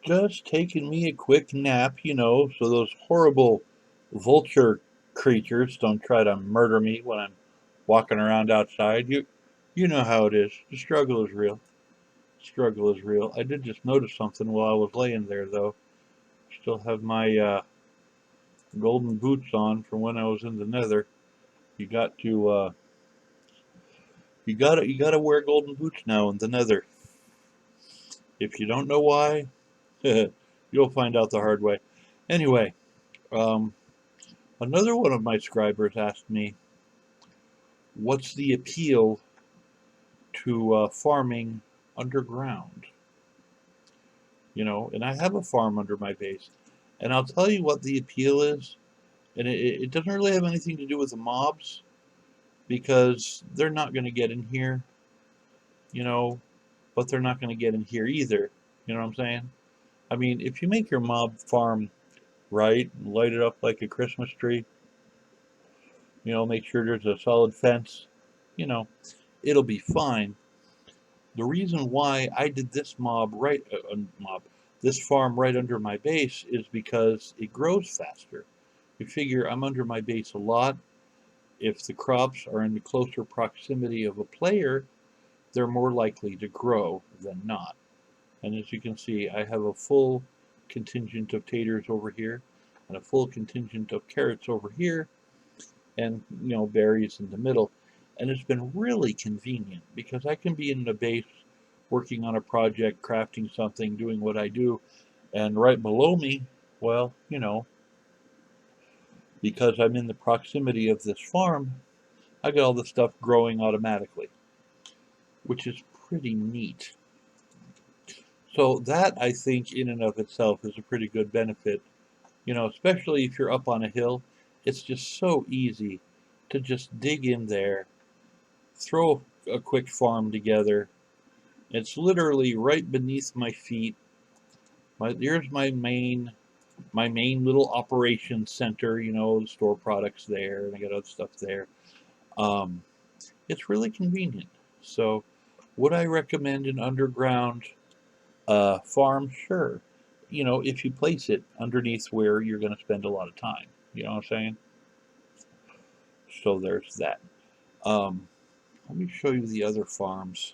Just taking me a quick nap, so those horrible vulture creatures don't try to murder me when I'm walking around outside. You know how it is. The struggle is real. Struggle is real. I did just notice something while I was laying there, though. Still have my golden boots on from when I was in the Nether. You got to, you gotta wear golden boots now in the Nether. If you don't know why, you'll find out the hard way. Anyway, um, another one of my scribers asked me, "What's the appeal to farming underground?" And I have a farm under my base, and I'll tell you what the appeal is, and it doesn't really have anything to do with the mobs because they're not going to get in here, you know, but they're not going to get in here either. You know what I'm saying? I mean, if you make your mob farm right, light it up like a Christmas tree, make sure there's a solid fence, you know, it'll be fine. The reason why I did this this farm right under my base is because it grows faster. You figure I'm under my base a lot. If the crops are in the closer proximity of a player, they're more likely to grow than not. And as you can see, I have a full contingent of taters over here and a full contingent of carrots over here and, berries in the middle. And it's been really convenient because I can be in the base working on a project, crafting something, doing what I do, and right below me, well, because I'm in the proximity of this farm, I get all the stuff growing automatically, which is pretty neat. So that I think in and of itself is a pretty good benefit, especially if you're up on a hill. It's just so easy to just dig in there, throw a quick farm together. It's literally right beneath my feet. Here's my main little operations center, store products there, and I got other stuff there. Um, it's really convenient. So, would I recommend an underground farm? Sure. If you place it underneath where you're going to spend a lot of time. You know what I'm saying? So there's that. Um, Let me show you the other farms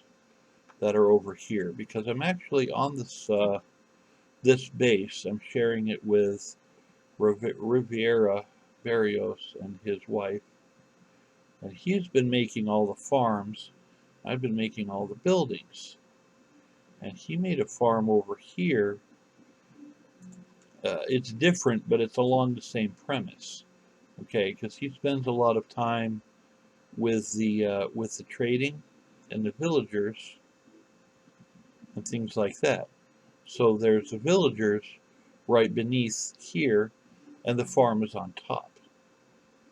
that are over here because I'm actually on this base. I'm sharing it with Riviera Barrios and his wife, and he's been making all the farms. I've been making all the buildings, and he made a farm over here. It's different, but it's along the same premise. Okay, because he spends a lot of time with the trading and the villagers and things like that. So there's the villagers right beneath here, and the farm is on top,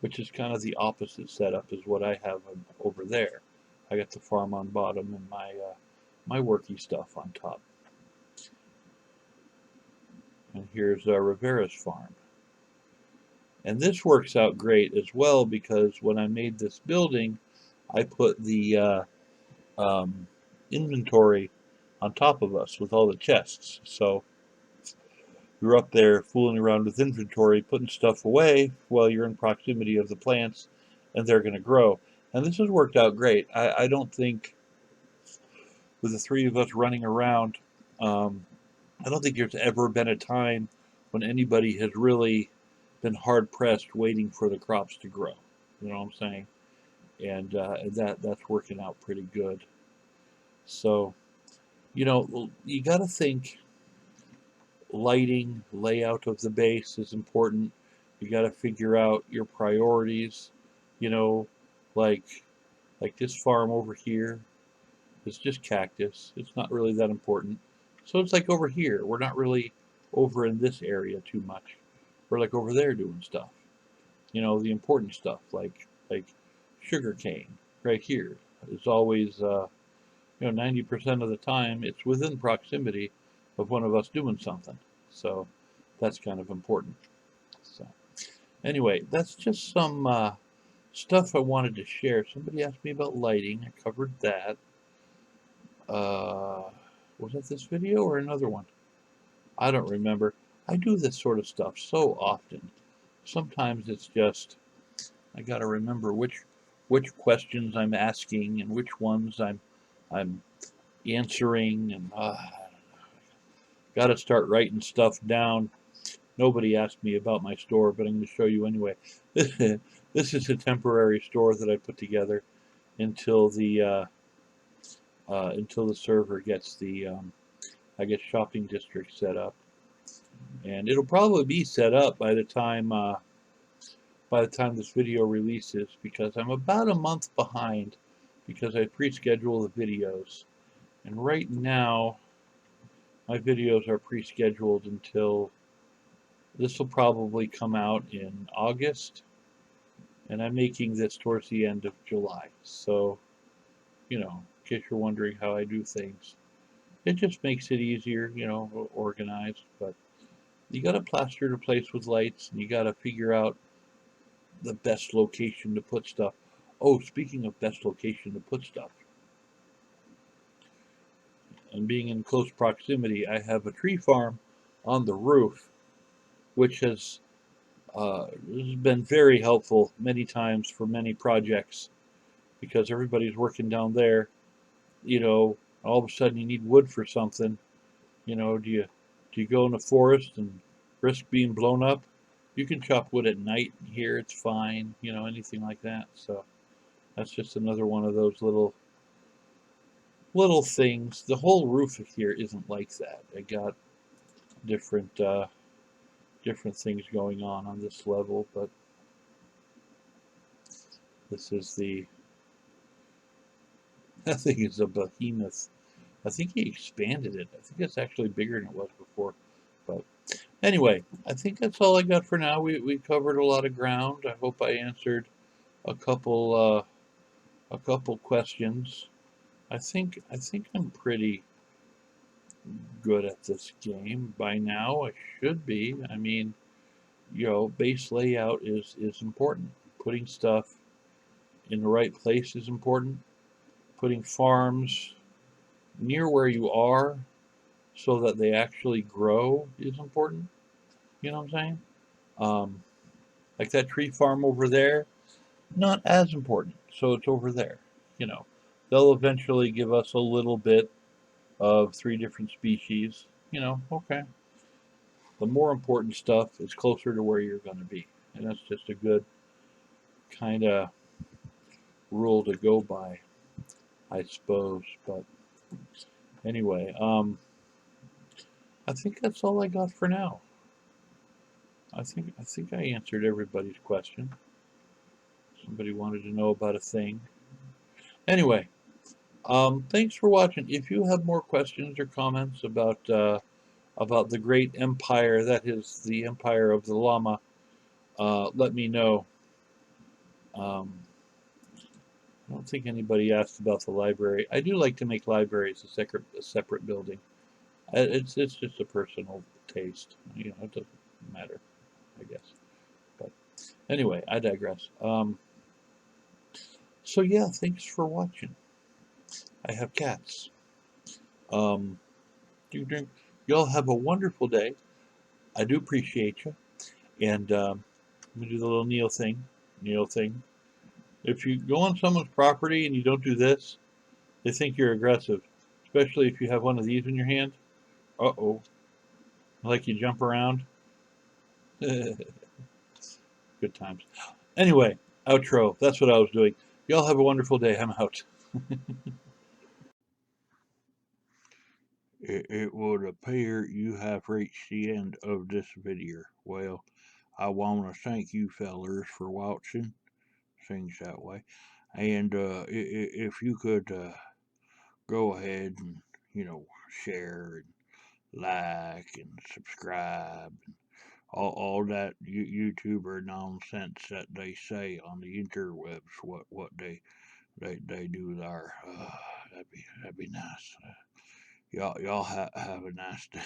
which is kind of the opposite setup as what I have over there. I got the farm on bottom and my worky stuff on top. And here's Rivera's farm. And this works out great as well because when I made this building, I put the um, inventory on top of us with all the chests. So you're up there fooling around with inventory, putting stuff away while you're in proximity of the plants, and they're going to grow. And this has worked out great. I don't think, with the three of us running around, um, I don't think there's ever been a time when anybody has really been hard pressed waiting for the crops to grow. You know what I'm saying? And that's working out pretty good. So, you got to think lighting, layout of the base is important. You got to figure out your priorities. You know, like like this farm over here is just cactus. It's not really that important. So it's like over here. We're not really over in this area too much. We're like over there doing stuff. The important stuff like sugar cane right here is always 90% of the time it's within proximity of one of us doing something. So that's kind of important. So anyway, that's just some stuff I wanted to share. Somebody asked me about lighting. I covered that. Uh, was that this video or another one? I don't remember. I do this sort of stuff so often. Sometimes it's just I got to remember which questions I'm asking and which ones I'm answering, and got to start writing stuff down. Nobody asked me about my store, but I'm going to show you anyway. This is a temporary store that I put together until the server gets the I guess shopping district set up, and it'll probably be set up by the time this video releases, because I'm about a month behind because I pre-schedule the videos, and right now my videos are pre-scheduled until this will probably come out in August, and I'm making this towards the end of July. So, in case you're wondering how I do things, it just makes it easier, organized. But you got to plaster the place with lights, and you got to figure out the best location to put stuff. Oh, speaking of best location to put stuff, and being in close proximity, I have a tree farm on the roof, which has been very helpful many times for many projects, because everybody's working down there. All of a sudden you need wood for something. Do you go in the forest and risk being blown up? You can chop wood at night here, it's fine, anything like that. So that's just another one of those little things. The whole roof here isn't like that. I got different different things going on this level, but this is the that thing is a behemoth. I think he expanded it. I think it's actually bigger than it was before. But anyway, I think that's all I got for now. We covered a lot of ground. I hope I answered a couple questions. I think I'm pretty good at this game by now. I should be. I mean, base layout is important. Putting stuff in the right place is important. Putting farms near where you are so that they actually grow is important. You know what I'm saying? Um, like that tree farm over there, not as important. So it's over there. You know, they'll eventually give us a little bit of three different species. Okay. The more important stuff is closer to where you're going to be. And that's just a good kind of rule to go by, I suppose. But anyway, I think that's all I got for now. I think I answered everybody's question. Somebody wanted to know about a thing. Anyway, thanks for watching. If you have more questions or comments about the great empire that is the empire of the llama, let me know. Um, I don't think anybody asked about the library. I do like to make libraries a separate building. It's just a personal taste. It doesn't matter, I guess. But anyway, I digress. So yeah, thanks for watching. I have cats. Um, y'all have a wonderful day. I do appreciate you. And let me do the little kneel thing. Kneel thing. If you go on someone's property and you don't do this, they think you're aggressive. Especially if you have one of these in your hand. Uh-oh. Like you jump around. Good times. Anyway, outro. That's what I was doing. Y'all have a wonderful day. I'm out. It would appear you have reached the end of this video. Well, I want to thank you fellers for watching. Things that way. And if you could go ahead and, share and like and subscribe and all that YouTuber nonsense that they say on the interwebs, what they do there. That'd be nice. Y'all have a nice day.